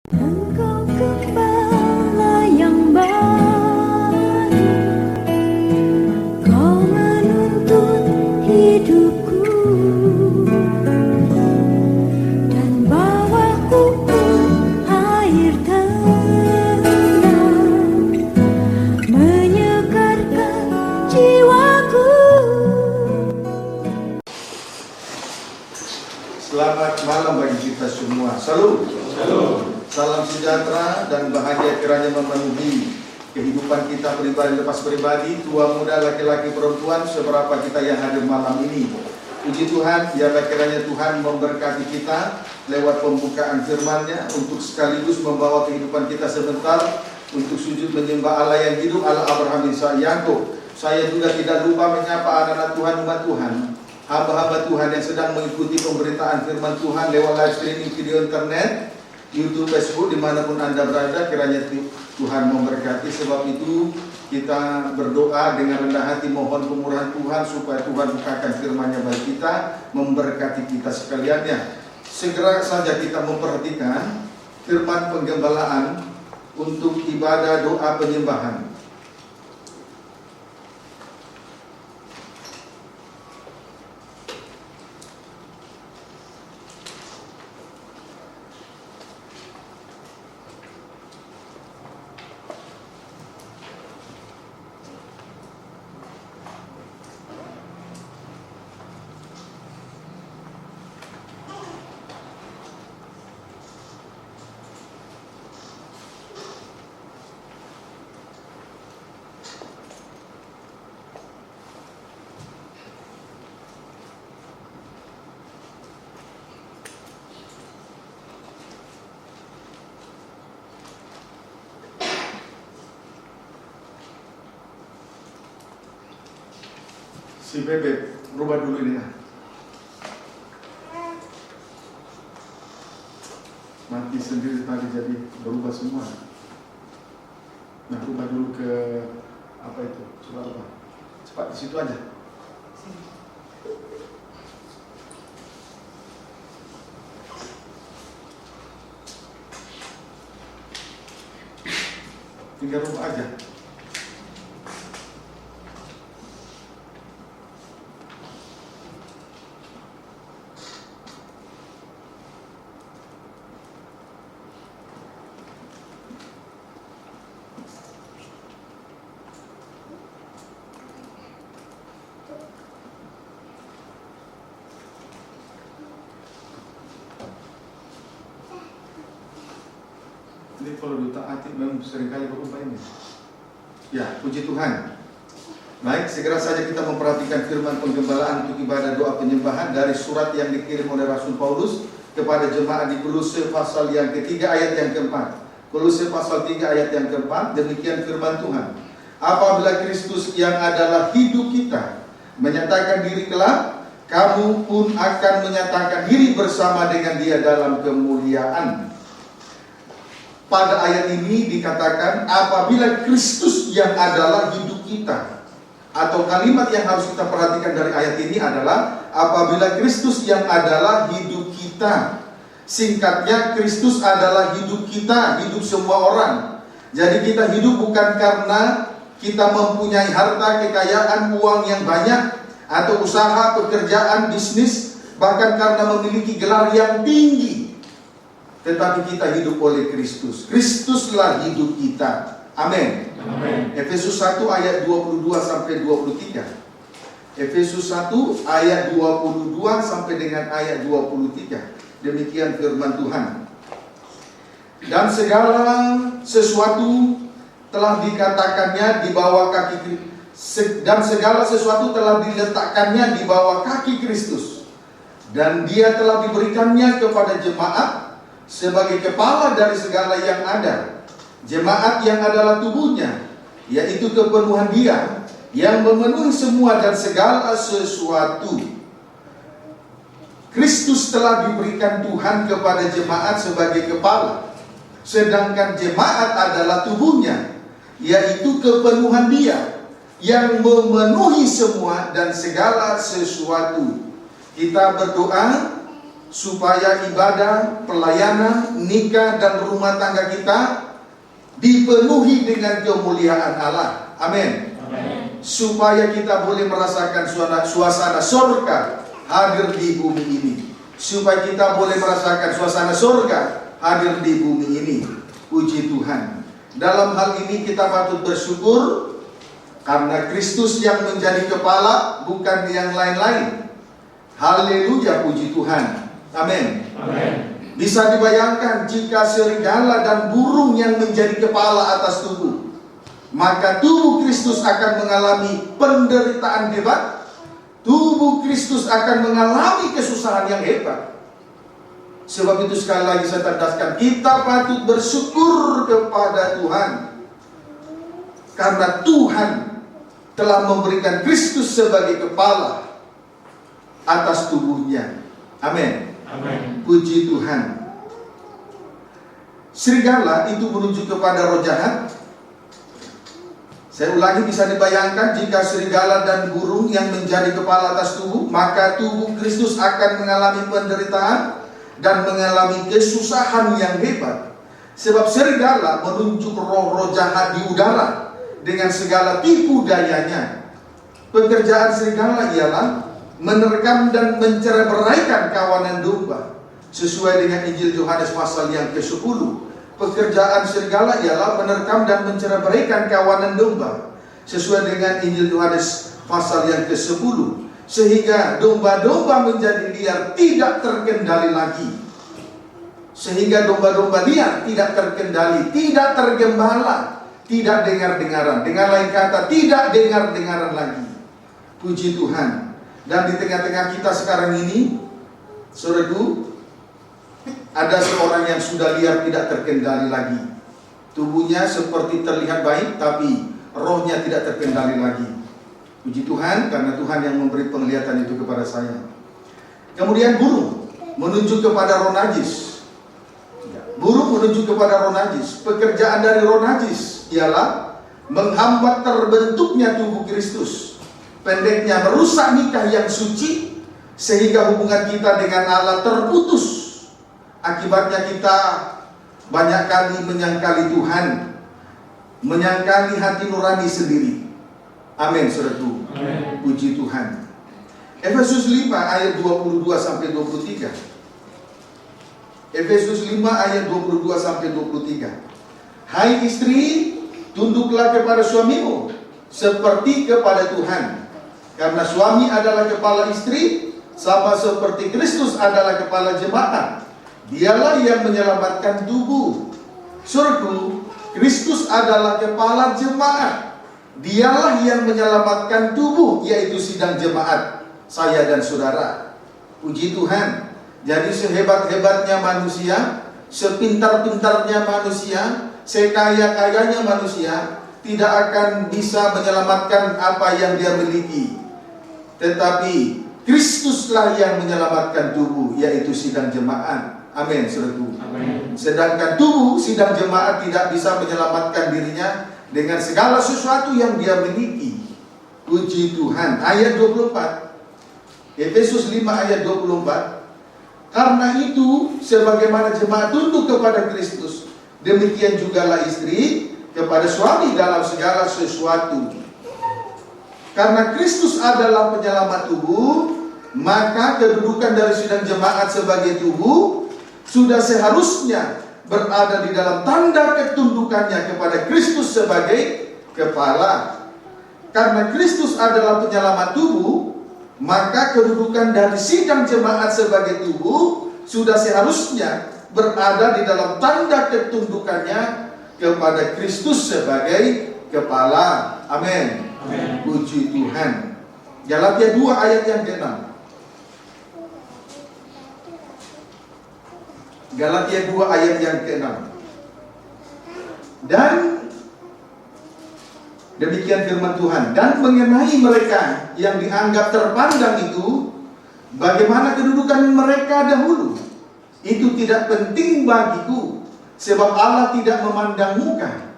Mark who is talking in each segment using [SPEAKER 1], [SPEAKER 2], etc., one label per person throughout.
[SPEAKER 1] Engkau gembala yang baik, Kau menuntut hidupku dan bawaku ke air tenang, menyegarkan jiwaku.
[SPEAKER 2] Selamat malam bagi kita semua. Salam. Salam sejahtera dan bahagia kiranya memenuhi kehidupan kita pribadi lepas pribadi, tua muda, laki-laki, perempuan, seberapa kita yang hadir malam ini. Puji Tuhan, biarlah kiranya Tuhan memberkati kita lewat pembukaan firman-Nya untuk sekaligus membawa kehidupan kita sebentar untuk sujud menyembah Allah yang hidup, Allah Abraham, Ishak, Yakub. Saya juga tidak lupa menyapa anak-anak Tuhan, umat Tuhan, hamba-hamba Tuhan yang sedang mengikuti pemberitaan firman Tuhan lewat live streaming video internet, YouTube, Facebook, dimanapun Anda berada. Kiranya Tuhan memberkati. Sebab itu kita berdoa dengan rendah hati, mohon kemurahan Tuhan supaya Tuhan bukakan firman-Nya bagi kita, memberkati kita sekaliannya. Segera saja kita memperhatikan firman penggembalaan untuk ibadah doa penyembahan. Si bebek, rubah dulu ini. Mati sendiri tadi, jadi berubah semua. Nah, rubah dulu ke apa itu? Coba rubah. Cepat di situ aja. Tinggal rubah aja. Ini kalau ditaati memang seringkali berubah ini. Ya, puji Tuhan. Baik, segera saja kita memperhatikan firman penggembalaan untuk ibadah doa penyembahan dari surat yang dikirim oleh Rasul Paulus kepada jemaat di Kolose pasal yang ketiga ayat yang keempat. Kolose pasal 3 ayat yang keempat, demikian firman Tuhan. Apabila Kristus yang adalah hidup kita menyatakan diri kelak, kamu pun akan menyatakan diri bersama dengan Dia dalam kemuliaan. Pada ayat ini dikatakan apabila Kristus yang adalah hidup kita. Atau kalimat yang harus kita perhatikan dari ayat ini adalah apabila Kristus yang adalah hidup kita. Singkatnya, Kristus adalah hidup kita, hidup semua orang. Jadi kita hidup bukan karena kita mempunyai harta, kekayaan, uang yang banyak, atau usaha, pekerjaan, bisnis, bahkan karena memiliki gelar yang tinggi. Tetapi kita hidup oleh Kristus. Kristuslah hidup kita. Amin. Efesus 1 ayat 22 sampai 23. Efesus 1 ayat 22 sampai dengan ayat 23. Demikian firman Tuhan. Dan segala sesuatu telah dikatakannya di bawah kaki dan segala sesuatu telah diletakkannya di bawah kaki Kristus. Dan Dia telah diberikannya kepada jemaat sebagai kepala dari segala yang ada. Jemaat yang adalah tubuhnya, yaitu kepenuhan Dia yang memenuhi semua dan segala sesuatu. Kristus telah diberikan Tuhan kepada jemaat sebagai kepala, sedangkan jemaat adalah tubuhnya, yaitu kepenuhan Dia yang memenuhi semua dan segala sesuatu. Kita berdoa supaya ibadah, pelayanan, nikah, dan rumah tangga kita dipenuhi dengan kemuliaan Allah. Amin. Supaya kita boleh merasakan suasana surga hadir di bumi ini. Supaya kita boleh merasakan suasana surga hadir di bumi ini. Puji Tuhan. Dalam hal ini kita patut bersyukur karena Kristus yang menjadi kepala, bukan yang lain-lain. Haleluya, puji Tuhan. Amin. Bisa dibayangkan jika serigala dan burung yang menjadi kepala atas tubuh, maka tubuh Kristus akan mengalami penderitaan hebat. Tubuh Kristus akan mengalami kesusahan yang hebat. Sebab itu sekali lagi saya tegaskan, kita patut bersyukur kepada Tuhan karena Tuhan telah memberikan Kristus sebagai kepala atas tubuhnya. Amin. Puji Tuhan. Serigala itu menunjuk kepada roh jahat. Saya ulangi, bisa dibayangkan jika serigala dan burung yang menjadi kepala atas tubuh, maka tubuh Kristus akan mengalami penderitaan dan mengalami kesusahan yang hebat. Sebab serigala menunjuk roh-roh jahat di udara dengan segala tipu dayanya. Pekerjaan serigala ialah menerkam dan mencerai-beraikan kawanan domba. Sesuai dengan Injil Yohanes pasal yang ke-10, pekerjaan serigala ialah menerkam dan mencerai-beraikan kawanan domba. Sesuai dengan Injil Yohanes pasal yang ke-10, sehingga domba-domba menjadi liar, tidak terkendali lagi. Sehingga domba-domba liar tidak terkendali, tidak tergembala, tidak dengar-dengaran. Dengan lain kata, tidak dengar-dengaran lagi. Puji Tuhan. Dan di tengah-tengah kita sekarang ini, saudaraku, ada seorang yang sudah liar, tidak terkendali lagi. Tubuhnya seperti terlihat baik, tapi rohnya tidak terkendali lagi. Puji Tuhan, karena Tuhan yang memberi penglihatan itu kepada saya. Kemudian burung menunjuk kepada roh najis. Burung menunjuk kepada roh najis. Pekerjaan dari roh najis ialah menghambat terbentuknya tubuh Kristus. Pendeknya, merusak nikah yang suci, sehingga hubungan kita dengan Allah terputus. Akibatnya kita banyak kali menyangkali Tuhan, menyangkali hati nurani sendiri. Amin, saudaraku. Puji Tuhan. Efesus 5 ayat 22 sampai 23. Efesus 5 ayat 22 sampai 23. Hai istri, tunduklah kepada suamimu seperti kepada Tuhan. Karena suami adalah kepala istri, sama seperti Kristus adalah kepala jemaat. Dialah yang menyelamatkan tubuh. Saudaraku, Kristus adalah kepala jemaat. Dialah yang menyelamatkan tubuh, yaitu sidang jemaat, saya dan saudara. Puji Tuhan. Jadi sehebat-hebatnya manusia, sepintar-pintarnya manusia, sekaya-kayanya manusia, tidak akan bisa menyelamatkan apa yang dia miliki. Tetapi Kristuslah yang menyelamatkan tubuh, yaitu sidang jemaat. Amin, saudaraku. Sedangkan tubuh sidang jemaat tidak bisa menyelamatkan dirinya dengan segala sesuatu yang dia miliki. Puji Tuhan. Ayat 24, Efesus 5 ayat 24. Karena itu, sebagaimana jemaat tunduk kepada Kristus, demikian jugalah istri kepada suami dalam segala sesuatu. Karena Kristus adalah penyelamat tubuh, maka kedudukan dari sidang jemaat sebagai tubuh sudah seharusnya berada di dalam tanda ketundukannya kepada Kristus sebagai kepala. Karena Kristus adalah penyelamat tubuh, maka kedudukan dari sidang jemaat sebagai tubuh sudah seharusnya berada di dalam tanda ketundukannya kepada Kristus sebagai kepala. Amin. Puji Tuhan. Galatia 2 ayat yang ke-6. Galatia 2 ayat yang ke-6. Dan demikian firman Tuhan. Dan mengenai mereka yang dianggap terpandang itu, bagaimana kedudukan mereka dahulu, itu tidak penting bagiku, sebab Allah tidak memandang muka.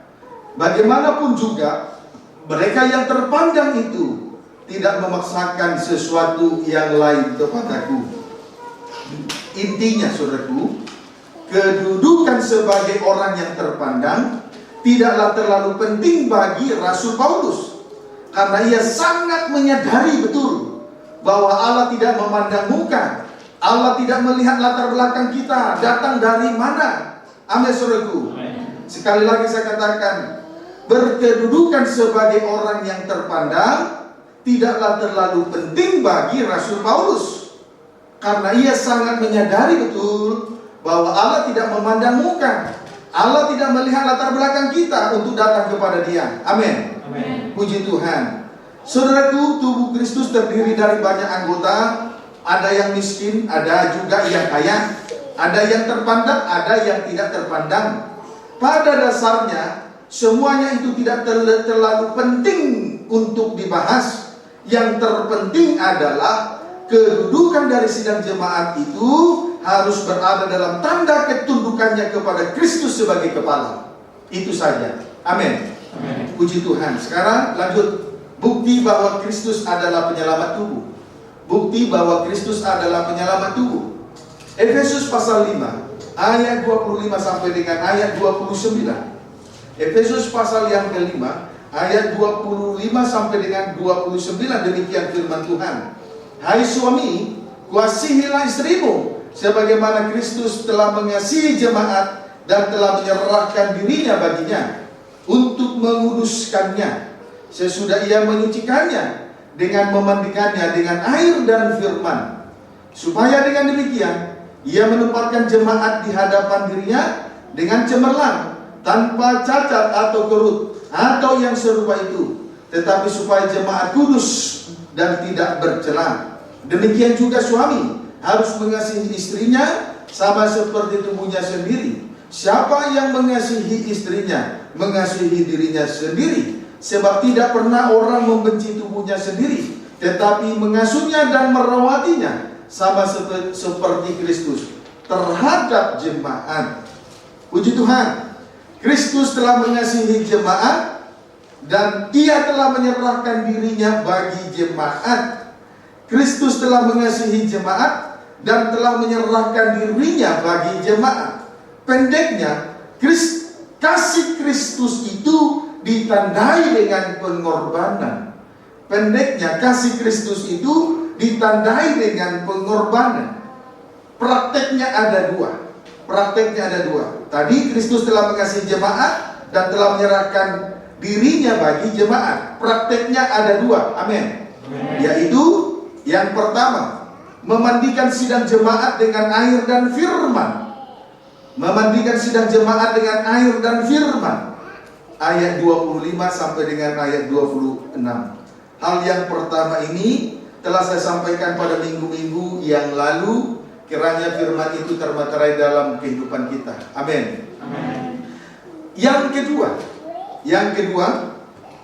[SPEAKER 2] Bagaimanapun juga, mereka yang terpandang itu tidak memaksakan sesuatu yang lain kepadaku. Intinya saudaraku, kedudukan sebagai orang yang terpandang tidaklah terlalu penting bagi Rasul Paulus, karena ia sangat menyadari betul bahwa Allah tidak memandang muka, Allah tidak melihat latar belakang kita datang dari mana. Amin saudaraku. Sekali lagi saya katakan, berkedudukan sebagai orang yang terpandang tidaklah terlalu penting bagi Rasul Paulus, karena ia sangat menyadari betul bahwa Allah tidak memandang muka, Allah tidak melihat latar belakang kita untuk datang kepada Dia. Amin. Puji Tuhan. Saudaraku, tubuh Kristus terdiri dari banyak anggota. Ada yang miskin, ada juga yang kaya, ada yang terpandang, ada yang tidak terpandang. Pada dasarnya semuanya itu tidak terlalu penting untuk dibahas. Yang terpenting adalah kedudukan dari sidang jemaat itu harus berada dalam tanda ketundukannya kepada Kristus sebagai kepala. Itu saja. Amin. Puji Tuhan. Sekarang lanjut. Bukti bahwa Kristus adalah penyelamat tubuh. Bukti bahwa Kristus adalah penyelamat tubuh. Efesus pasal 5 ayat 25 sampai dengan ayat 29. Efesus pasal yang kelima ayat 25 sampai dengan 29, demikian firman Tuhan. Hai suami, kasihilah istrimu sebagaimana Kristus telah mengasihi jemaat dan telah menyerahkan dirinya baginya untuk menguduskannya, sesudah ia menyucikannya dengan memandikannya dengan air dan firman, supaya dengan demikian ia menempatkan jemaat di hadapan dirinya dengan cemerlang, tanpa cacat atau kerut atau yang serupa itu, tetapi supaya jemaat kudus dan tidak bercela. Demikian juga suami harus mengasihi istrinya sama seperti tubuhnya sendiri. Siapa yang mengasihi istrinya mengasihi dirinya sendiri, sebab tidak pernah orang membenci tubuhnya sendiri, tetapi mengasuhnya dan merawatinya sama seperti Kristus terhadap jemaat. Puji Tuhan. Kristus telah mengasihi jemaat dan Ia telah menyerahkan dirinya bagi jemaat. Kristus telah mengasihi jemaat dan telah menyerahkan dirinya bagi jemaat. Pendeknya, kasih Kristus itu ditandai dengan pengorbanan. Pendeknya, kasih Kristus itu ditandai dengan pengorbanan. Prakteknya ada dua. Tadi Kristus telah mengasihi jemaat dan telah menyerahkan dirinya bagi jemaat. Prakteknya ada dua. Amin. Yaitu yang pertama, memandikan sidang jemaat dengan air dan firman. Memandikan sidang jemaat dengan air dan firman. Ayat 25 sampai dengan ayat 26. Hal yang pertama ini telah saya sampaikan pada minggu-minggu yang lalu. Kiranya firman itu termaterai dalam kehidupan kita. Amin. Yang kedua,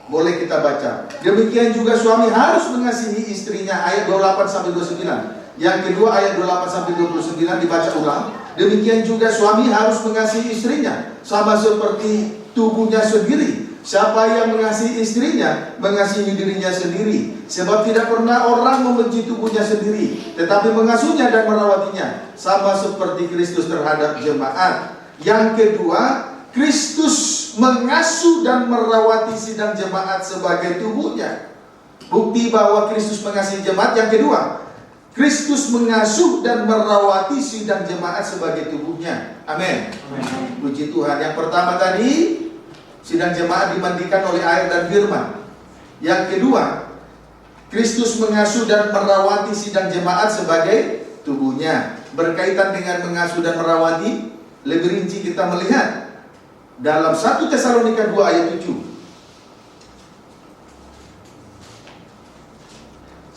[SPEAKER 2] boleh kita baca. Demikian juga suami harus mengasihi istrinya, ayat 28 sampai 29. Yang kedua ayat 28 sampai 29 dibaca ulang. Demikian juga suami harus mengasihi istrinya sama seperti tubuhnya sendiri. Siapa yang mengasihi istrinya mengasihi dirinya sendiri, sebab tidak pernah orang membenci tubuhnya sendiri, tetapi mengasuhnya dan merawatinya sama seperti Kristus terhadap jemaat. Yang kedua, Kristus mengasuh dan merawati sidang jemaat sebagai tubuhnya. Bukti bahwa Kristus mengasihi jemaat. Yang kedua, Kristus mengasuh dan merawati sidang jemaat sebagai tubuhnya. Amin. Puji Tuhan. Yang pertama tadi, sidang jemaat dimandikan oleh air dan firman. Yang kedua, Kristus mengasuh dan merawati sidang jemaat sebagai tubuhnya. Berkaitan dengan mengasuh dan merawati, lebih rinci kita melihat dalam 1 Tesalonika 2 ayat 7.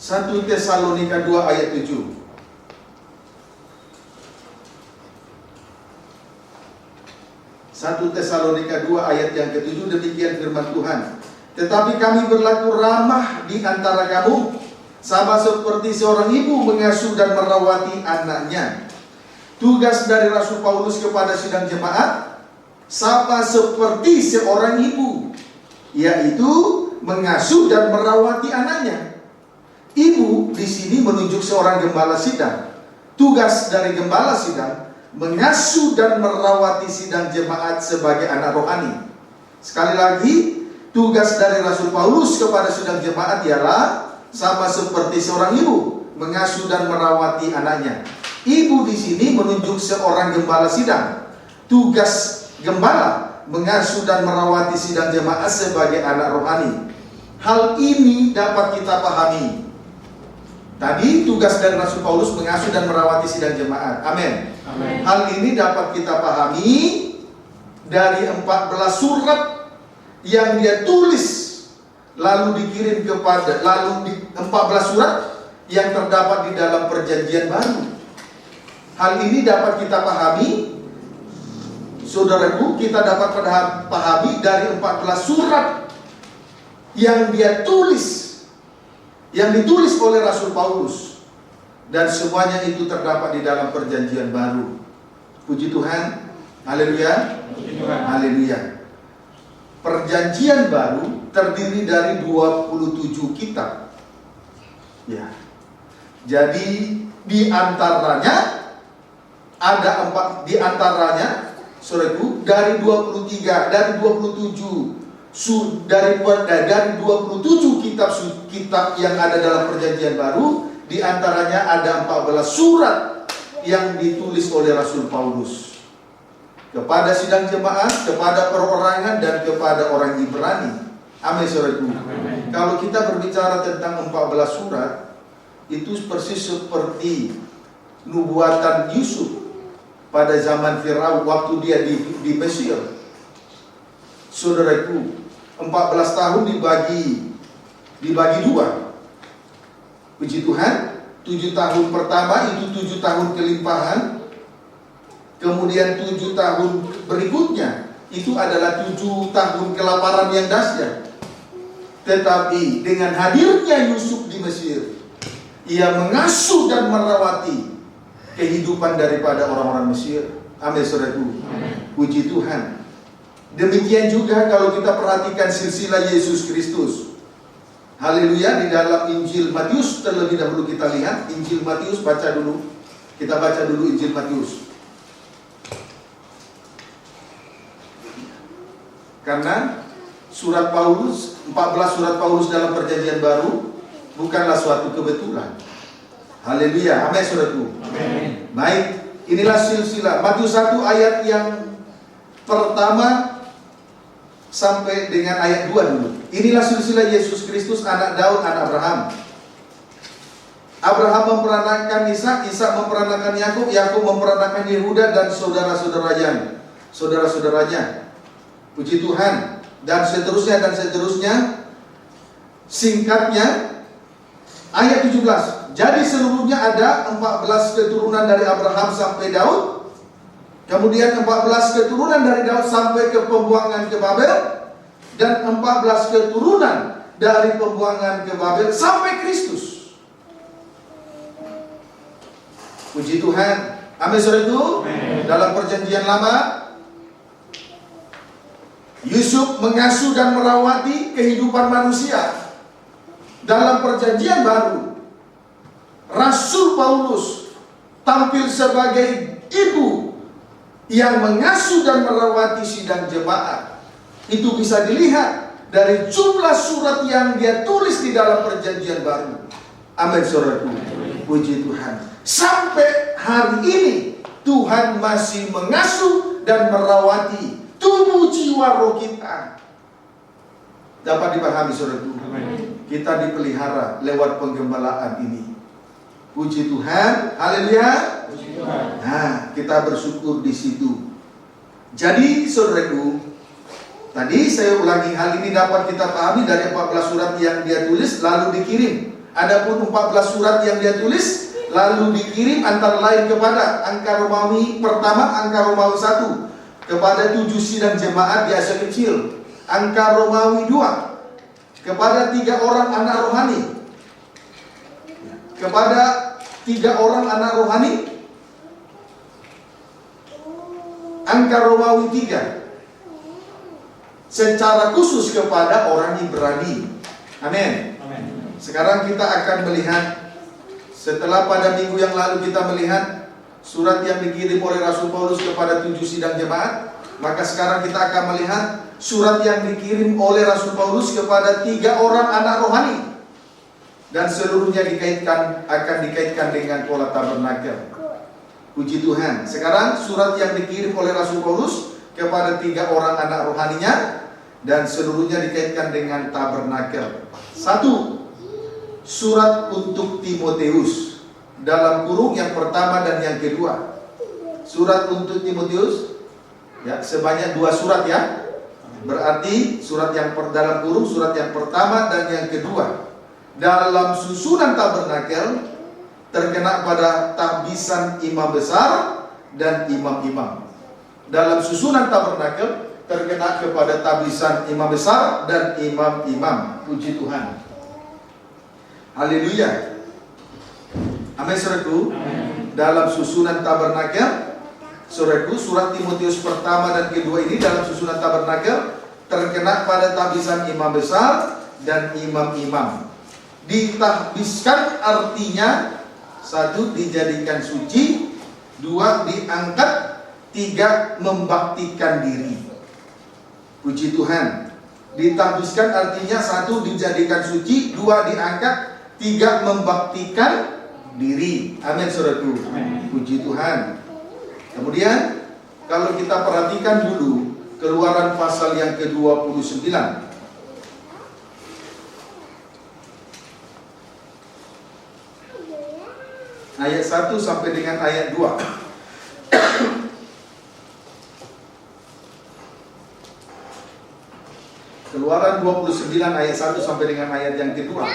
[SPEAKER 2] 1 Tesalonika 2 ayat 7. 1 Tesalonika 2 ayat yang ke-7, demikian firman Tuhan. Tetapi kami berlaku ramah di antara kamu, sama seperti seorang ibu mengasuh dan merawati anaknya. Tugas dari Rasul Paulus kepada sidang jemaat sama seperti seorang ibu, yaitu mengasuh dan merawati anaknya. Ibu di sini menunjuk seorang gembala sidang. Tugas dari gembala sidang mengasuh dan merawati sidang jemaat sebagai anak rohani. Sekali lagi, tugas dari Rasul Paulus kepada sidang jemaat ialah sama seperti seorang ibu, mengasuh dan merawati anaknya. Ibu di sini menunjuk seorang gembala sidang. Tugas gembala mengasuh dan merawati sidang jemaat sebagai anak rohani. Hal ini dapat kita pahami. Tadi tugas dari Rasul Paulus mengasuh dan merawati sidang jemaat. Amin.
[SPEAKER 3] Amin.
[SPEAKER 2] Hal ini dapat kita pahami dari 14 surat yang dia tulis lalu dikirim kepada 14 surat yang terdapat di dalam perjanjian baru. Hal ini dapat kita pahami, saudaraku, kita dapat pahami dari 14 surat yang dia tulis, yang ditulis oleh Rasul Paulus. Dan semuanya itu terdapat di dalam perjanjian baru. Puji Tuhan. Haleluya.
[SPEAKER 3] Puji Tuhan.
[SPEAKER 2] Haleluya. Perjanjian baru terdiri dari 27 kitab. Ya. Jadi di antaranya ada 4 di antaranya, saudaraku, dari 23, dari 27 dari 27 kitab yang ada dalam perjanjian baru, di antaranya ada 14 surat yang ditulis oleh Rasul Paulus kepada sidang jemaat, kepada perorangan, dan kepada orang Ibrani. Amin, saudaraku. Kalau kita berbicara tentang 14 surat, itu persis seperti nubuatan Yusuf pada zaman Firaun waktu dia di Mesir. Saudaraku, 14 tahun dibagi 2. Puji Tuhan, 7 tahun pertama itu 7 tahun kelimpahan. Kemudian 7 tahun berikutnya itu adalah 7 tahun kelaparan yang dahsyat. Tetapi dengan hadirnya Yusuf di Mesir, ia mengasuh dan merawati kehidupan daripada orang-orang Mesir. Amin, saudaraku. Puji Tuhan. Demikian juga kalau kita perhatikan silsilah Yesus Kristus. Haleluya. Di dalam Injil Matius terlebih dahulu kita lihat Injil Matius, baca dulu. Kita baca dulu Injil Matius. Karena surat Paulus, 14 surat Paulus dalam perjanjian baru bukanlah suatu kebetulan. Haleluya. Amin, saudaraku.
[SPEAKER 3] Amin.
[SPEAKER 2] Baik, inilah silsilah Matius 1 ayat yang pertama sampai dengan ayat 2 dulu. Inilah silsilah Yesus Kristus, anak Daud, anak Abraham. Abraham memperanakan Ishak, Ishak memperanakan Yakub, Yakub memperanakan Yehuda dan saudara-saudaranya. Puji Tuhan. Dan seterusnya dan seterusnya. Singkatnya ayat 17. Jadi seluruhnya ada 14 keturunan dari Abraham sampai Daud. Kemudian 14 keturunan dari Daud sampai ke pembuangan ke Babel. Dan 14 keturunan dari pembuangan ke Babel sampai Kristus. Puji Tuhan. Amin, saudaraku. Dalam perjanjian lama, Yusuf mengasuh dan merawati kehidupan manusia. Dalam perjanjian baru, Rasul Paulus tampil sebagai ibu yang mengasuh dan merawati sidang jemaat. Itu bisa dilihat dari jumlah surat yang dia tulis di dalam perjanjian baru. Amin, saudaraku. Puji Tuhan. Sampai hari ini Tuhan masih mengasuh dan merawati tubuh jiwa roh kita. Dapat dipahami, saudaraku. Kita dipelihara lewat penggembalaan ini. Puji Tuhan. Haleluya. Nah, kita bersyukur di situ. Jadi, saudaraku, tadi saya ulangi, hal ini dapat kita pahami dari 14 surat yang dia tulis lalu dikirim. Adapun 14 surat yang dia tulis lalu dikirim antara lain kepada angka Romawi pertama, angka Romawi 1 kepada 7 sidang jemaat di Asia Kecil, angka Romawi 2 kepada 3 orang anak rohani, kepada 3 orang anak rohani, angka Romawi 3 secara khusus kepada orang Ibrani. Amin. Sekarang kita akan melihat Setelah pada minggu yang lalu kita melihat surat yang dikirim oleh Rasul Paulus kepada 7 sidang jemaat, maka sekarang kita akan melihat surat yang dikirim oleh Rasul Paulus kepada 3 orang anak rohani, dan seluruhnya akan dikaitkan dengan pola tabernakel. Puji Tuhan. Sekarang surat yang dikirim oleh Rasul Paulus kepada 3 orang anak rohaninya, dan seluruhnya dikaitkan dengan tabernakel. 1. Surat untuk Timotius, dalam kurung yang pertama dan yang kedua. Surat untuk Timotius, ya, sebanyak 2 surat ya. Berarti surat yang dalam kurung, surat yang pertama dan yang kedua. Dalam susunan tabernakel terkena pada tahbisan imam besar dan imam-imam. Dalam susunan tabernakel terkena kepada tahbisan imam besar dan imam-imam. Puji Tuhan. Haleluya. Amin, saudaraku. Dalam susunan tabernakel, saudaraku, surat Timotius pertama dan kedua ini dalam susunan tabernakel terkena pada tahbisan imam besar dan imam-imam. Ditahbiskan artinya 1. dijadikan suci, 2. diangkat, 3. membaktikan diri. Puji Tuhan. Ditahbiskan artinya 1. dijadikan suci, 2. diangkat, 3. membaktikan diri. Amin, saudaraku. Puji Tuhan. Kemudian kalau kita perhatikan dulu Keluaran pasal yang ke-29. Ayat 1 sampai dengan ayat 2. Keluaran 29 ayat 1 sampai dengan ayat yang kedua.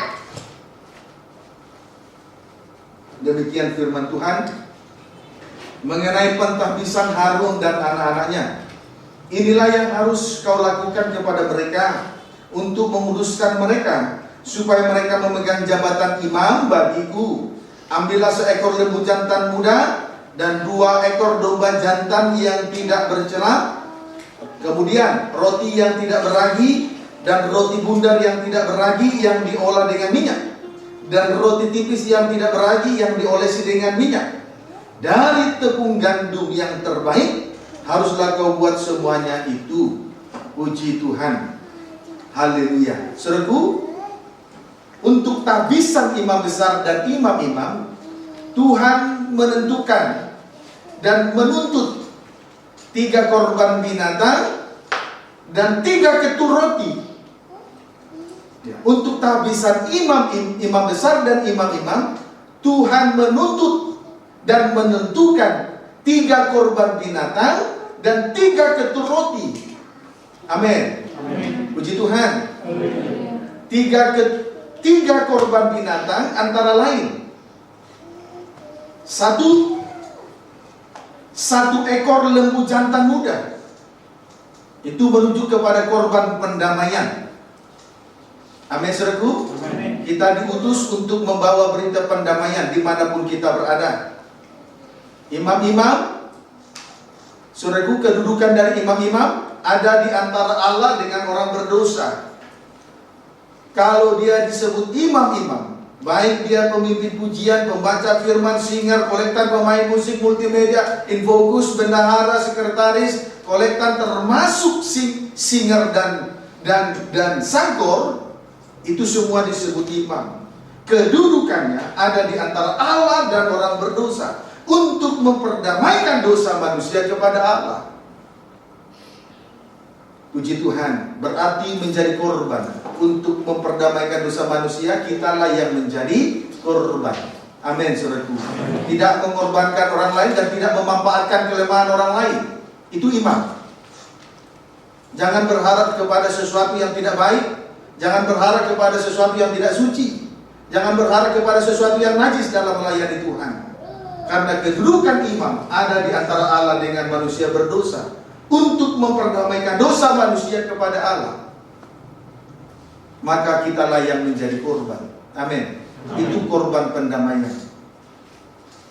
[SPEAKER 2] Demikian firman Tuhan mengenai pentahbisan Harun dan anak-anaknya. Inilah yang harus kau lakukan kepada mereka untuk menguduskan mereka, supaya mereka memegang jabatan imam bagiku. Ambillah seekor lembu jantan muda dan 2 ekor domba jantan yang tidak bercela. Kemudian roti yang tidak beragi dan roti bundar yang tidak beragi yang diolah dengan minyak, dan roti tipis yang tidak beragi yang diolesi dengan minyak. Dari tepung gandum yang terbaik haruslah kau buat semuanya itu. Puji Tuhan. Haleluya. Saudaraku, untuk tahbisan imam besar dan imam-imam, Tuhan menentukan dan menuntut 3 korban binatang dan 3 ketur roti. Untuk tahbisan imam besar dan imam-imam, Tuhan menuntut dan menentukan 3 korban binatang dan 3 ketur roti. Amin. Puji Tuhan. 3 korban binatang antara lain 1 ekor lembu jantan muda. Itu merujuk kepada korban pendamaian. Amin, saudaraku. Kita diutus untuk membawa berita pendamaian dimanapun kita berada. Imam-imam, saudaraku, kedudukan dari imam-imam ada di antara Allah dengan orang berdosa. Kalau dia disebut imam-imam, baik dia pemimpin pujian, pembaca firman, singer, kolektan, pemain musik, multimedia, infokus, bendahara, sekretaris, kolektan, termasuk singer dan sangkor, itu semua disebut imam. Kedudukannya ada di antara Allah dan orang berdosa untuk memperdamaikan dosa manusia kepada Allah. Puji Tuhan. Berarti menjadi korban untuk memperdamaikan dosa manusia, kitalah yang menjadi korban. Amin, saudaraku. Tidak mengorbankan orang lain dan tidak memanfaatkan kelemahan orang lain. Itu imam. Jangan berharap kepada sesuatu yang tidak baik. Jangan berharap kepada sesuatu yang tidak suci. Jangan berharap kepada sesuatu yang najis dalam melayani Tuhan. Karena kedudukan imam ada di antara Allah dengan manusia berdosa untuk memperdamaikan dosa manusia kepada Allah. Maka kitalah yang menjadi korban. Amin. Itu korban pendamaian.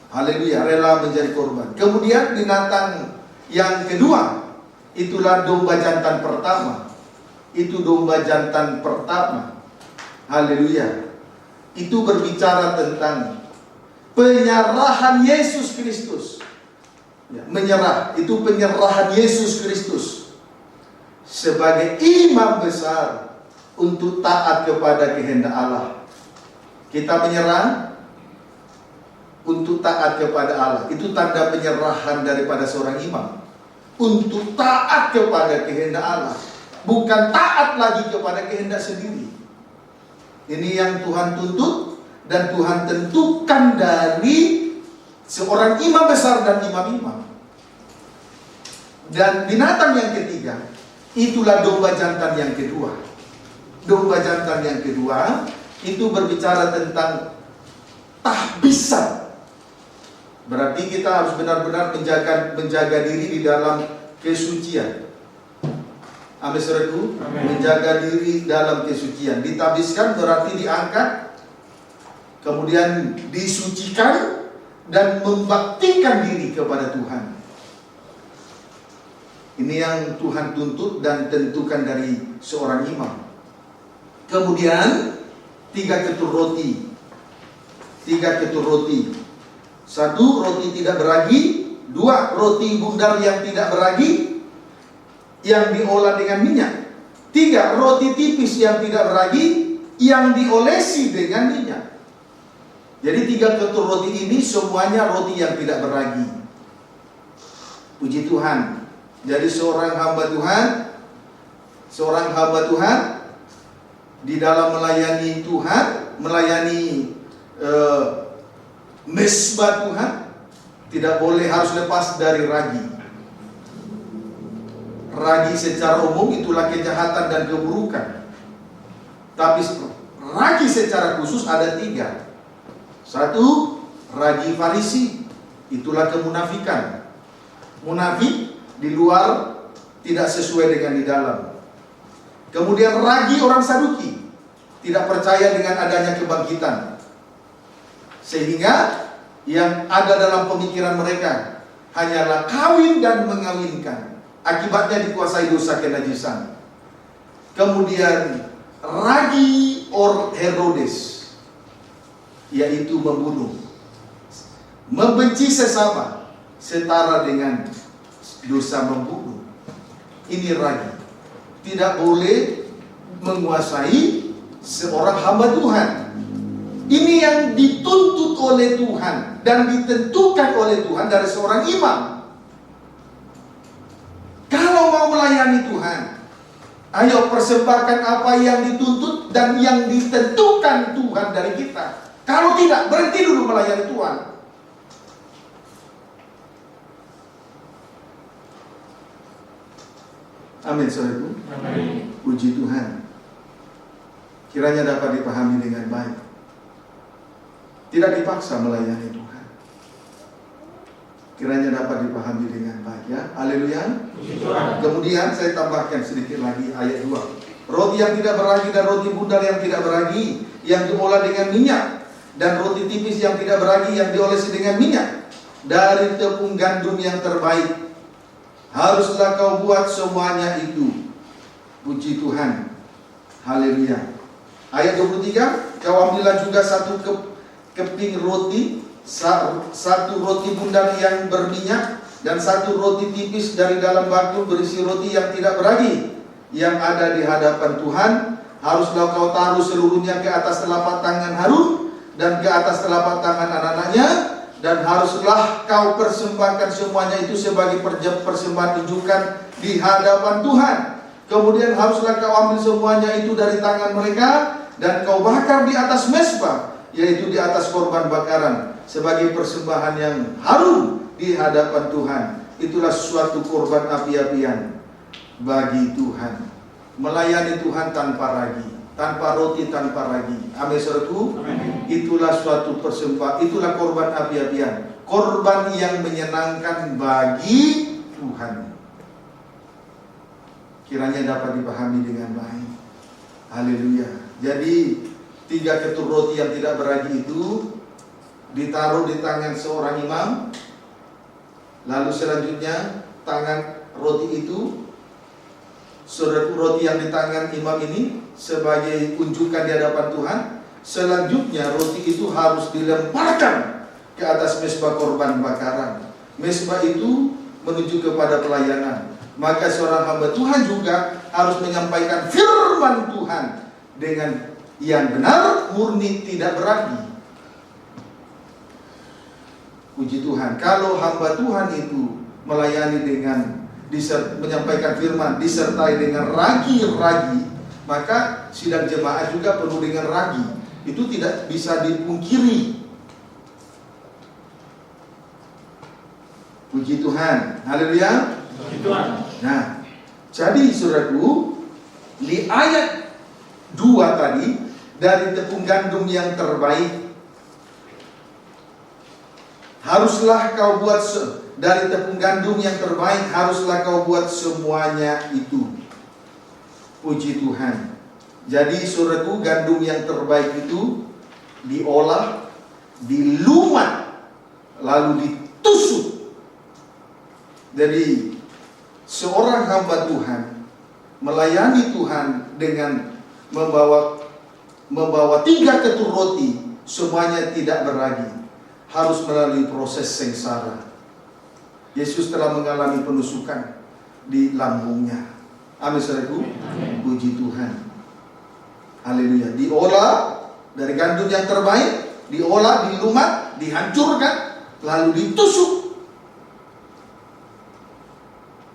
[SPEAKER 2] Haleluya, rela menjadi korban. Kemudian binatang yang kedua, itulah domba jantan pertama. Itu domba jantan pertama. Haleluya. Itu berbicara tentang penyerahan Yesus Kristus. Ya, menyerah itu penyerahan Yesus Kristus sebagai imam besar untuk taat kepada kehendak Allah. Kita menyerah untuk taat kepada Allah. Itu tanda penyerahan daripada seorang imam. Untuk taat kepada kehendak Allah, bukan taat lagi kepada kehendak sendiri. Ini yang Tuhan tuntut dan Tuhan tentukan dari seorang imam besar dan imam-imam. Dan binatang yang ketiga, itulah domba jantan yang kedua. Domba jantan yang kedua itu berbicara tentang tahbisan. Berarti kita harus benar-benar menjaga diri di dalam kesucian. Amin, saudaraku. Menjaga diri dalam kesucian. Ditahbiskan berarti diangkat, kemudian disucikan dan membaktikan diri kepada Tuhan. Ini yang Tuhan tuntut dan tentukan dari seorang imam. Kemudian 3 ketul roti. 3 ketul roti. 1, roti tidak beragi. 2, roti bundar yang tidak beragi yang diolah dengan minyak. 3, roti tipis yang tidak beragi yang diolesi dengan minyak. Jadi 3 ketul roti ini semuanya roti yang tidak beragi. Puji Tuhan. Jadi seorang hamba Tuhan di dalam melayani Tuhan, melayani mesbah Tuhan, tidak boleh harus lepas dari ragi. Ragi secara umum itulah kejahatan dan keburukan. Tapi ragi secara khusus ada 3. 1, ragi Farisi, itulah kemunafikan. Munafik di luar tidak sesuai dengan di dalam. Kemudian ragi orang Saduki, tidak percaya dengan adanya kebangkitan. Sehingga yang ada dalam pemikiran mereka hanyalah kawin dan mengawinkan. Akibatnya dikuasai dosa kenajisan. Kemudian ragi Herodes, yaitu membunuh, membenci sesama, setara dengan dosa membunuh. Ini ragi. Tidak boleh menguasai seorang hamba Tuhan. Ini yang dituntut oleh Tuhan dan ditentukan oleh Tuhan dari seorang imam. Kalau mau melayani Tuhan, ayo persembahkan apa yang dituntut dan yang ditentukan Tuhan dari kita. Kalau tidak, berhenti dulu melayani Tuhan. Amin, saudaraku. Amin. Puji Tuhan. Kiranya dapat dipahami dengan baik. Tidak dipaksa melayani Tuhan. Kiranya dapat dipahami dengan baik, ya. Haleluya. Kemudian saya tambahkan sedikit lagi ayat 2. Roti yang tidak beragi dan roti bundar yang tidak beragi yang diolah dengan minyak, dan roti tipis yang tidak beragi yang diolesi dengan minyak dari tepung gandum yang terbaik. Haruslah kau buat semuanya itu. Puji Tuhan. Haleluya. Ayat 23, kau ambillah juga 1 keping roti, 1 roti bundar yang berminyak, dan 1 roti tipis dari dalam bakul berisi roti yang tidak beragi yang ada di hadapan Tuhan. Haruslah kau taruh seluruhnya ke atas telapak tangan Harun dan ke atas telapak tangan anak-anaknya, dan haruslah kau persembahkan semuanya itu sebagai persembahan tunjukan di hadapan Tuhan. Kemudian haruslah kau ambil semuanya itu dari tangan mereka dan kau bakar di atas mezbah, yaitu di atas korban bakaran, sebagai persembahan yang harum di hadapan Tuhan. Itulah suatu korban api-apian bagi Tuhan. Melayani Tuhan tanpa ragi, tanpa roti, tanpa ragi. Amin, saudaraku. Itulah suatu persembahan, itulah korban api-apian, korban yang menyenangkan bagi Tuhan. Kiranya dapat dipahami dengan baik. Haleluya. Jadi 3 ketul roti yang tidak beragi itu ditaruh di tangan seorang imam. Lalu selanjutnya tangan roti itu, saudara, roti yang di tangan imam ini sebagai unjukan di hadapan Tuhan. Selanjutnya roti itu harus dilemparkan ke atas mezbah korban bakaran. Mezbah itu menuju kepada pelayanan. Maka seorang hamba Tuhan juga harus menyampaikan firman Tuhan dengan yang benar, murni, tidak beragi. Puji Tuhan, kalau hamba Tuhan itu melayani dengan menyampaikan firman disertai dengan ragi-ragi, maka sidang jemaat juga penuh dengan ragi. Itu tidak bisa dipungkiri. Puji Tuhan, haleluya.
[SPEAKER 3] Puji Tuhan.
[SPEAKER 2] Nah, jadi saudaraku, di ayat 2 tadi, dari tepung gandum yang terbaik, haruslah kau buat dari tepung gandum yang terbaik, haruslah kau buat semuanya itu. Puji Tuhan. Jadi saudaraku, gandum yang terbaik itu diolah, dilumat, lalu ditusuk. Jadi seorang hamba Tuhan melayani Tuhan dengan membawa 3 ketur roti, semuanya tidak beragi, harus melalui proses sengsara. Yesus telah mengalami penusukan di lambungnya. Amin, saudaraku. Puji Tuhan. Haleluya. Diolah dari gandum yang terbaik, diolah, dilumat, dihancurkan, lalu ditusuk.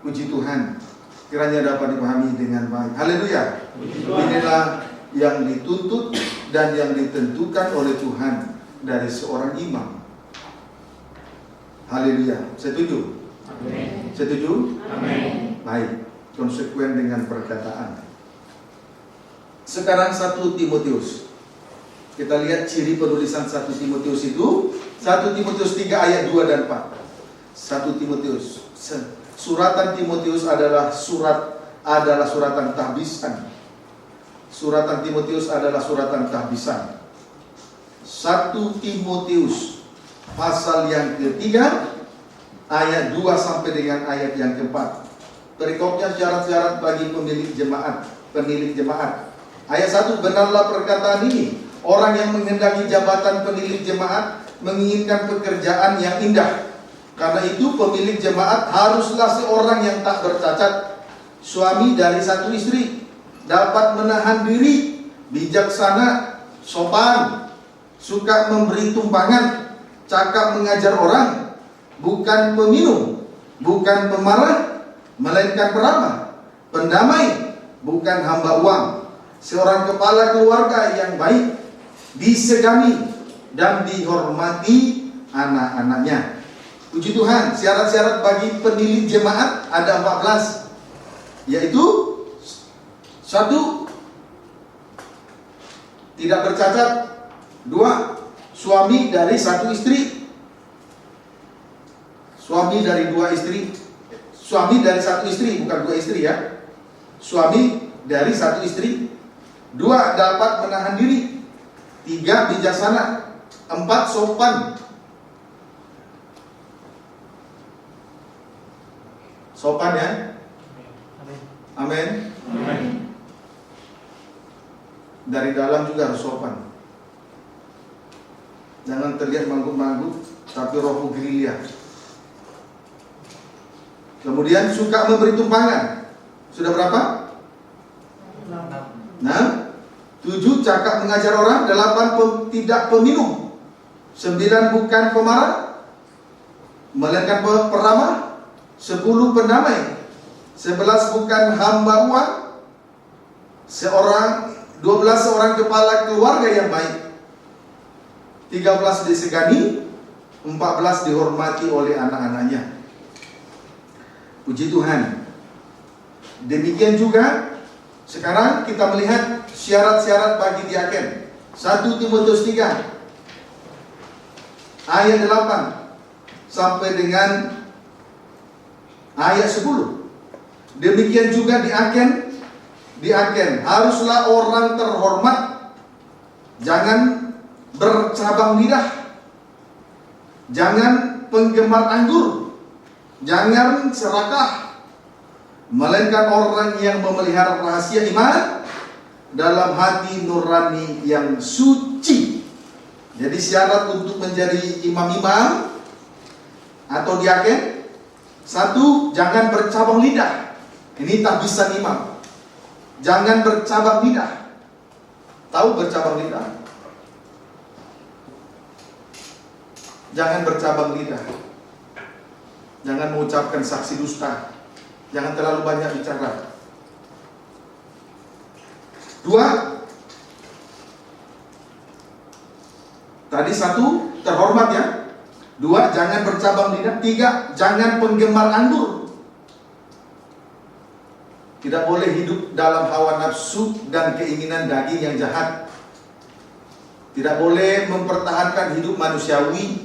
[SPEAKER 2] Puji Tuhan, kiranya dapat dipahami dengan baik. Haleluya. Inilah yang dituntut dan yang ditentukan oleh Tuhan dari seorang imam. Haleluya. Setuju?
[SPEAKER 3] Amin.
[SPEAKER 2] Setuju?
[SPEAKER 3] Amin.
[SPEAKER 2] Baik, konsekuen dengan perkataan. Sekarang 1 Timotius. Kita lihat ciri penulisan 1 Timotius itu. 1 Timotius 3 ayat 2 dan 4. 1 Timotius. Suratan Timotius adalah suratan tahbisan. Suratan Timotius adalah suratan tahbisan. 1 Timotius pasal yang ketiga ayat 2 sampai dengan ayat yang keempat. Perikopnya syarat-syarat bagi penilik jemaat. Ayat 1, benarlah perkataan ini. Orang yang menghendaki jabatan penilik jemaat menginginkan pekerjaan yang indah. Karena itu pemilik jemaat haruslah seorang yang tak bercacat, suami dari 1 istri, dapat menahan diri, bijaksana, sopan, suka memberi tumpangan, cakap mengajar orang, bukan peminum, bukan pemarah, melainkan peramah, pendamai, bukan hamba uang, seorang kepala keluarga yang baik, disegani dan dihormati anak-anaknya. Puji Tuhan, syarat-syarat bagi penilik jemaat ada 14, yaitu 1, tidak bercacat. 2, suami dari 1 istri. Suami dari 2 istri. Suami dari 1 istri, bukan 2 istri ya. Suami dari 1 istri. 2, dapat menahan diri. 3, bijaksana. 4, sopan. Sopan ya. Amin.
[SPEAKER 3] Amin.
[SPEAKER 2] Dari dalam juga harus sopan. Jangan terlihat manggut-manggut, tapi rohmu gerilya. Kemudian suka memberi tumpangan. Sudah berapa? 6. 7, cakap mengajar orang. 8, tidak peminum. 9, bukan pemarah, melainkan peramah. 10, pendamai. 11, bukan hamba uang. 12, seorang kepala keluarga yang baik. 13, disegani. 14, dihormati oleh anak-anaknya. Puji Tuhan. Demikian juga sekarang kita melihat syarat-syarat bagi diaken. 1 Timotius 3 ayat 8 sampai dengan ayat 10. Demikian juga diaken haruslah orang terhormat, jangan bercabang lidah, jangan penggemar anggur, jangan serakah, melainkan orang yang memelihara rahasia iman dalam hati nurani yang suci. Jadi syarat untuk menjadi imam-imam atau diaken, satu, jangan bercabang lidah. Ini tahbisan imam. Jangan bercabang lidah. Tahu bercabang lidah? Jangan bercabang lidah. Jangan mengucapkan saksi dusta. Jangan terlalu banyak bicara. Dua, tadi satu, terhormat ya. Dua, jangan bercabang lidah. Tiga, jangan penggemar anggur. Tidak boleh hidup dalam hawa nafsu dan keinginan daging yang jahat. Tidak boleh mempertahankan hidup manusiawi.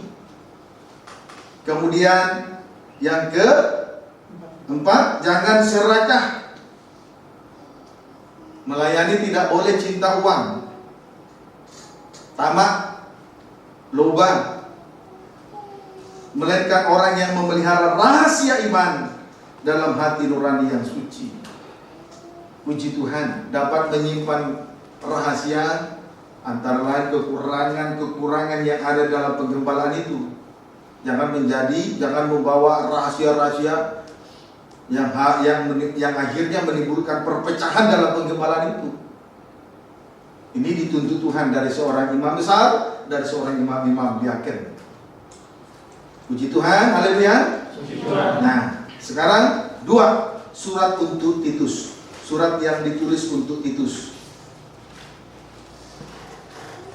[SPEAKER 2] Kemudian yang keempat, jangan serakah. Melayani tidak boleh cinta uang, tamak, loba, melainkan orang yang memelihara rahasia iman dalam hati nurani yang suci. Puji Tuhan, dapat menyimpan rahasia antara lain kekurangan yang ada dalam penggembalaan itu. Jangan membawa rahasia-rahasia yang akhirnya menimbulkan perpecahan dalam penggembalaan itu. Ini dituntut Tuhan dari seorang imam besar, dari seorang imam-imam diaken. Puji Tuhan, haleluya. Nah, sekarang dua, surat untuk Titus. Surat yang ditulis untuk Titus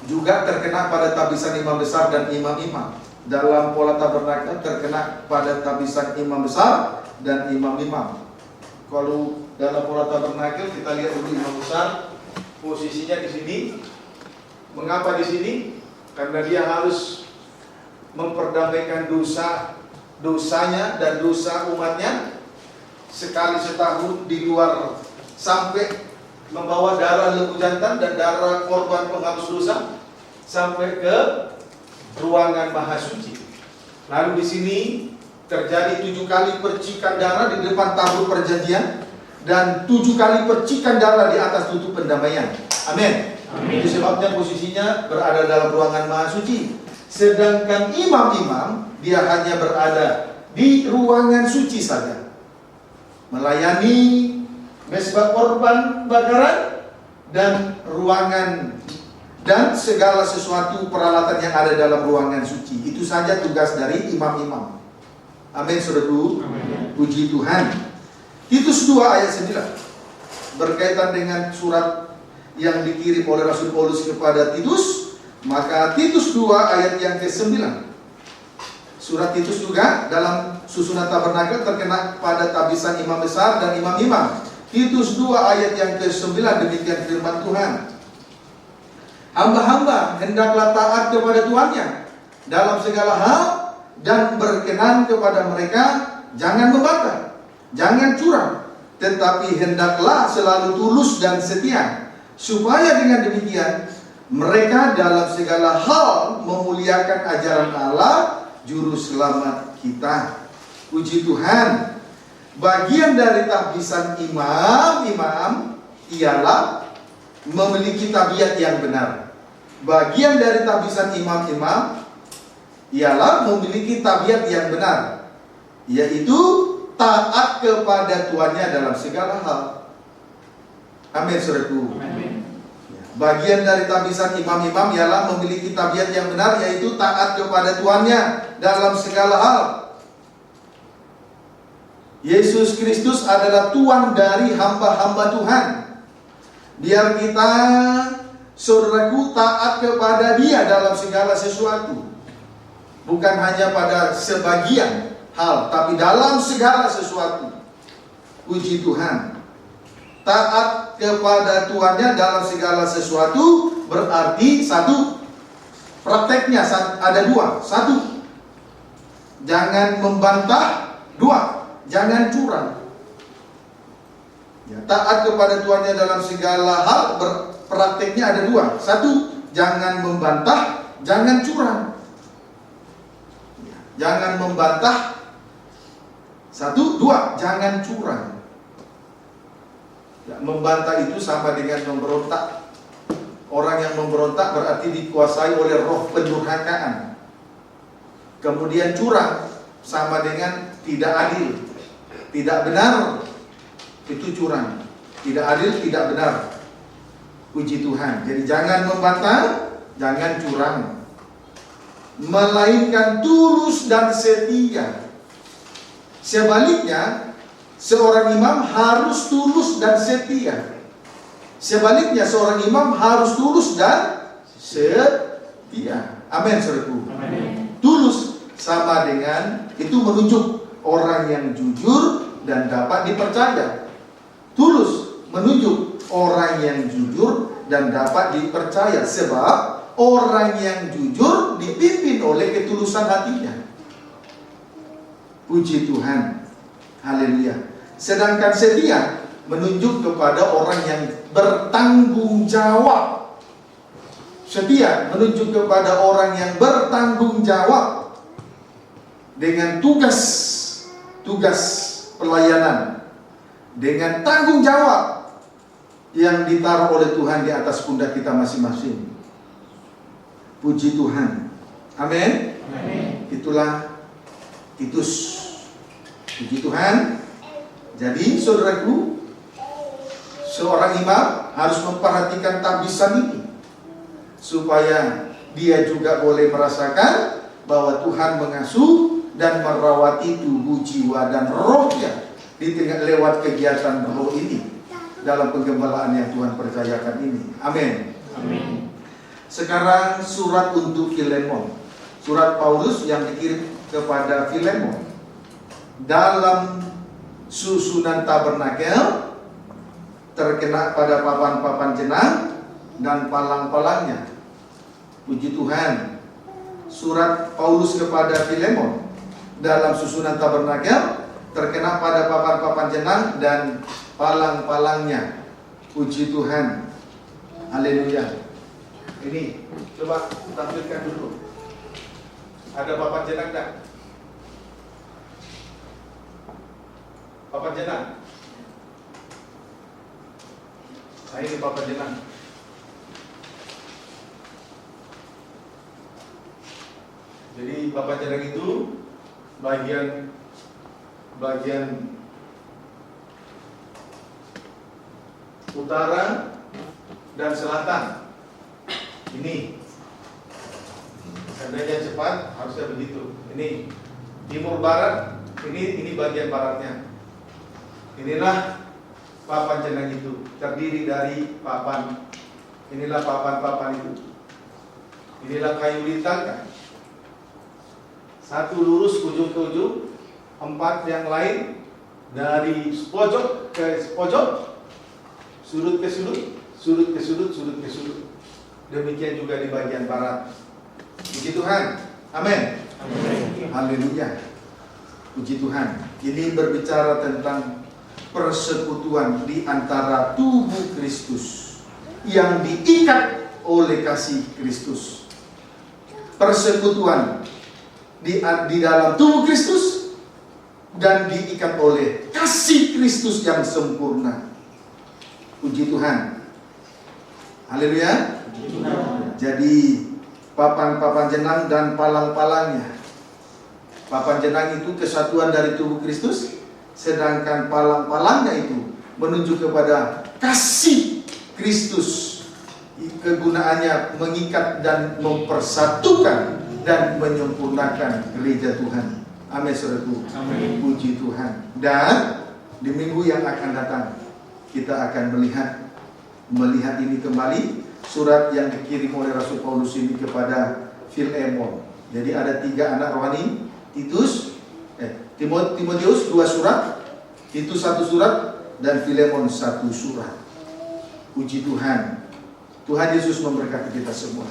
[SPEAKER 2] juga terkena pada tabisan imam besar dan imam-imam. Dalam pola tabernakel terkena pada tabisan imam besar dan imam-imam. Kalau dalam pola tabernakel kita lihat dulu imam besar, posisinya di sini. Mengapa di sini? Karena dia harus memperdamaikan dosanya dan dosa umatnya sekali setahun di luar, sampai membawa darah lembu jantan dan darah korban penghapus dosa sampai ke ruangan maha suci. Lalu di sini terjadi 7 kali percikan darah di depan tabut perjanjian dan 7 kali percikan darah di atas tutup pendamaian. Amin. Itu sebabnya posisinya berada dalam ruangan maha suci. Sedangkan imam-imam dia hanya berada di ruangan suci saja, melayani mesbah korban bakaran dan ruangan dan segala sesuatu peralatan yang ada dalam ruangan suci. Itu saja tugas dari imam-imam. Amin, saudaraku. Puji Tuhan. Titus 2 ayat 9 berkaitan dengan surat yang dikirim oleh Rasul Paulus kepada Titus. Maka Titus 2 ayat yang ke-9. Surat Titus juga dalam susunan tabernakel terkena pada tabisan imam besar dan imam-imam. Titus 2 ayat yang ke-9, demikian firman Tuhan. Hamba-hamba hendaklah taat kepada tuannya dalam segala hal dan berkenan kepada mereka, jangan membantah, jangan curang, tetapi hendaklah selalu tulus dan setia, supaya dengan demikian mereka dalam segala hal memuliakan ajaran Allah, juru selamat kita. Puji Tuhan. Bagian dari tahbisan imam-imam ialah memiliki tabiat yang benar. Bagian dari tahbisan imam-imam ialah memiliki tabiat yang benar, yaitu taat kepada tuannya dalam segala hal. Amin, saudaraku. Bagian dari tahbisan imam-imam ialah memiliki tabiat yang benar, yaitu taat kepada tuannya dalam segala hal. Yesus Kristus adalah Tuan dari hamba-hamba Tuhan. Biar kita, saudaraku, taat kepada Dia dalam segala sesuatu. Bukan hanya pada sebagian hal, tapi dalam segala sesuatu. Puji Tuhan. Taat kepada Tuannya dalam segala sesuatu berarti satu, prakteknya ada dua. Satu, jangan membantah. Dua, jangan curang. Ya, taat kepada Tuannya dalam segala hal prakteknya ada dua. Satu, jangan membantah, jangan curang. Ya, jangan membantah. Satu, dua, jangan curang. Ya, membantah itu sama dengan memberontak. Orang yang memberontak berarti dikuasai oleh roh pendurhakaan. Kemudian curang sama dengan tidak adil, tidak benar. Itu curang, tidak adil, tidak benar. Puji Tuhan. Jadi jangan membantah, jangan curang, melainkan tulus dan setia. Sebaliknya, seorang imam harus tulus dan setia. Sebaliknya, seorang imam harus tulus dan setia. Amin, saudaraku. Tulus sama dengan itu menunjuk orang yang jujur dan dapat dipercaya. Tulus menunjuk orang yang jujur dan dapat dipercaya, sebab orang yang jujur dipimpin oleh ketulusan hatinya. Puji Tuhan. Haleluya. Sedangkan setia menunjuk kepada orang yang bertanggung jawab. Setia menunjuk kepada orang yang bertanggung jawab dengan tugas pelayanan, dengan tanggung jawab yang ditaruh oleh Tuhan di atas pundak kita masing-masing. Puji Tuhan. Amin. Itulah Titus. Puji Tuhan. Jadi saudaraku, seorang imam harus memperhatikan tabisan ini supaya dia juga boleh merasakan bahwa Tuhan mengasuh dan merawati tubuh, jiwa dan rohnya di tengah lewat kegiatan roh ini dalam penggembalaan yang Tuhan percayakan ini. Amin. Sekarang surat untuk Filemon. Surat Paulus yang dikirim kepada Filemon. Dalam susunan tabernakel terkena pada papan-papan jenang dan palang-palangnya. Puji Tuhan. Surat Paulus kepada Filemon dalam susunan tabernakel terkena pada papan-papan jenang dan palang-palangnya. Puji Tuhan. Haleluya. Ini coba tampilkan dulu. Ada papan jenang tak? Papan jenang. Nah, ini papan jenang. Jadi papan jenang itu bagian utara dan selatan. Ini seandainya cepat harusnya begitu. Ini timur barat, ini bagian baratnya. Inilah papan jenang itu, terdiri dari papan. Inilah papan-papan itu. Inilah kayu lintangkan. Satu lurus ujung ke ujung, 4 yang lain dari pojok ke pojok, sudut ke sudut, sudut ke sudut, sudut ke sudut. Demikian juga di bagian barat. Puji Tuhan. Amin. Haleluya. Puji Tuhan. Ini berbicara tentang persekutuan di antara tubuh Kristus yang diikat oleh kasih Kristus. Persekutuan di dalam tubuh Kristus dan diikat oleh kasih Kristus yang sempurna. Puji Tuhan. Haleluya. Jadi papan-papan jenang dan palang-palangnya. Papan jenang itu kesatuan dari tubuh Kristus, sedangkan palang-palangnya itu menunjuk kepada kasih Kristus. Kegunaannya mengikat dan mempersatukan dan menyempurnakan gereja Tuhan. Amin, saudaraku. Puji Tuhan. Dan di minggu yang akan datang kita akan melihat ini kembali, surat yang dikirim oleh Rasul Paulus ini kepada Filemon. Jadi ada 3 anak rohani, Timotius 2 surat, Titus 1 surat, dan Filemon 1 surat. Puji Tuhan. Tuhan Yesus memberkati kita semua.